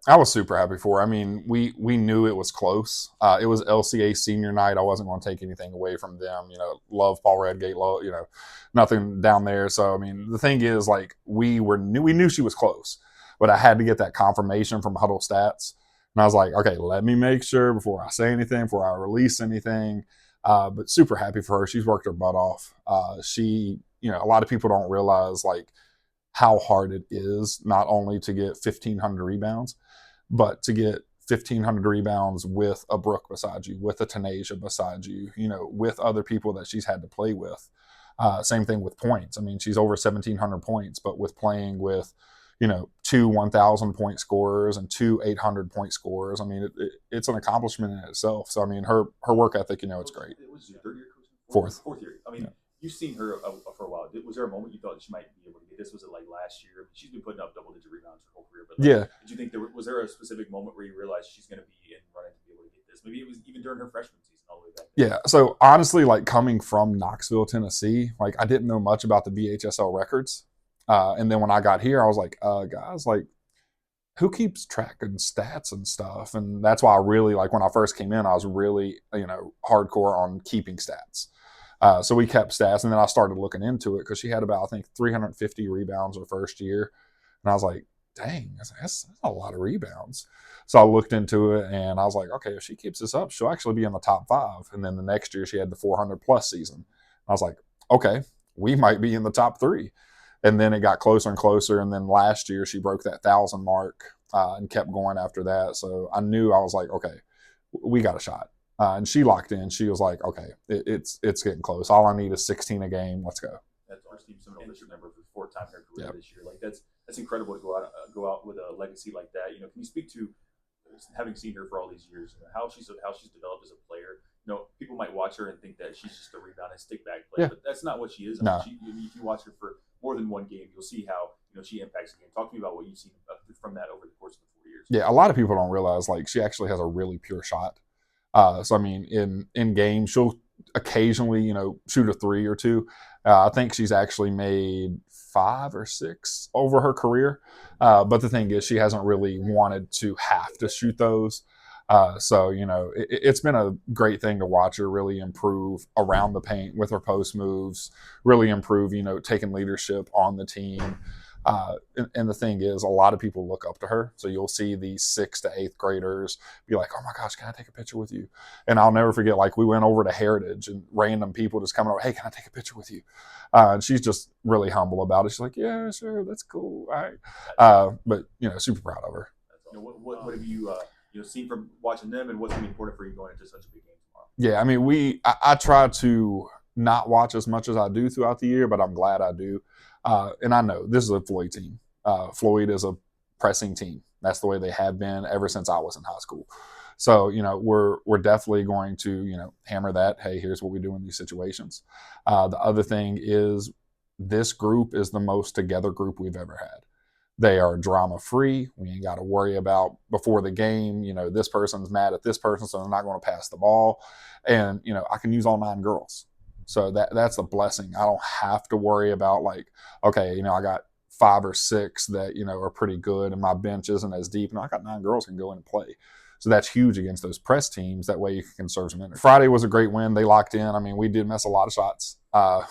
I was super happy for her. I mean, we knew it was close. It was LCA senior night. I wasn't going to take anything away from them. Love Paul Redgate. Love, nothing down there. So I mean, the thing is, like, we knew she was close, but I had to get that confirmation from Huddle Stats, and I was like, okay, let me make sure before I say anything, before I release anything. But super happy for her. She's worked her butt off. A lot of people don't realize like how hard it is not only to get 1,500 rebounds but to get 1,500 rebounds with a Brooke beside you, with a Tanasia beside you, with other people that she's had to play with. Same thing with points. I mean, she's over 1,700 points, but with playing with, two 1,000 point scorers and two 800 point scorers. I mean, it's an accomplishment in itself. So, I mean, her work ethic, it's great. It was your third year coaching? Fourth. Fourth year. I mean, Yeah. you've seen her for a while. Was there a moment you thought she might be able to get this? Was it like last year? She's been putting up double-digit rebounds her whole career, but like, Yeah. did you think was there a specific moment where you realized she's going to be in running to be able to get this? Maybe it was even during her freshman season all the way back then. Yeah. So honestly, like coming from Knoxville, Tennessee, like I didn't know much about the VHSL records. And then when I got here, I was like, guys, like, who keeps track of stats and stuff? And that's why I really, like, when I first came in, I was really, hardcore on keeping stats. So we kept stats, and then I started looking into it because she had about, I think, 350 rebounds her first year. And I was like, dang, that's a lot of rebounds. So I looked into it, and I was like, okay, if she keeps this up, she'll actually be in the top 5. And then the next year, she had the 400-plus season. I was like, okay, we might be in the top 3. And then it got closer and closer. And then last year she broke that 1,000 mark and kept going after that. So I knew, I was like, okay, we got a shot. And she locked in. She was like, okay, it's getting close. All I need is 16 a game. Let's go. That's our Steve Seminole District member for the fourth time in her career Yep. this year. Like that's incredible to go out with a legacy like that. Can you speak to having seen her for all these years, how she's developed as a player? People might watch her and think that she's just a rebound and stick back player, Yeah. but that's not what she is. No. If you watch her for more than one game, you'll see how she impacts the game. Talk to me about what you've seen from that over the course of the 4 years. Yeah, a lot of people don't realize like she actually has a really pure shot. So I mean, in games, she'll occasionally, shoot a 3 or 2. I think she's actually made 5 or 6 over her career. But the thing is, she hasn't really wanted to have to shoot those. So it's been a great thing to watch her really improve around the paint with her post moves, really improve, taking leadership on the team. And the thing is, a lot of people look up to her. So you'll see these 6th to 8th graders be like, oh my gosh, can I take a picture with you? And I'll never forget, like, we went over to Heritage and random people just coming over, hey, can I take a picture with you? And she's just really humble about it. She's like, yeah, sure, that's cool. All right. But, super proud of her. What have you seen from watching them, and what's going to be important for you going into such a big game tomorrow? Yeah, I mean, I try to not watch as much as I do throughout the year, but I'm glad I do. And I know this is a Floyd team. Floyd is a pressing team. That's the way they have been ever since I was in high school. So, we're definitely going to, hammer that. Hey, here's what we do in these situations. The other thing is this group is the most together group we've ever had. They are drama free. We ain't got to worry about before the game, this person's mad at this person, so they're not going to pass the ball. And, I can use all 9 girls. So that's a blessing. I don't have to worry about like, okay, I got 5 or 6 that, are pretty good and my bench isn't as deep. And I got 9 girls can go in and play. So that's huge against those press teams. That way you can conserve some energy. Friday was a great win. They locked in. I mean, we did miss a lot of shots.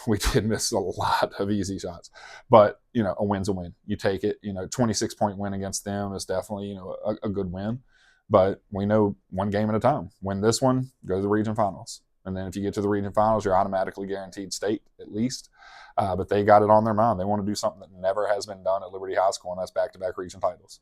We did miss a lot of easy shots. But, a win's a win. You take it. 26-point win against them is definitely, a good win. But we know one game at a time. Win this one, go to the region finals. And then if you get to the region finals, you're automatically guaranteed state, at least. But they got it on their mind. They want to do something that never has been done at Liberty High School, and that's back-to-back region titles.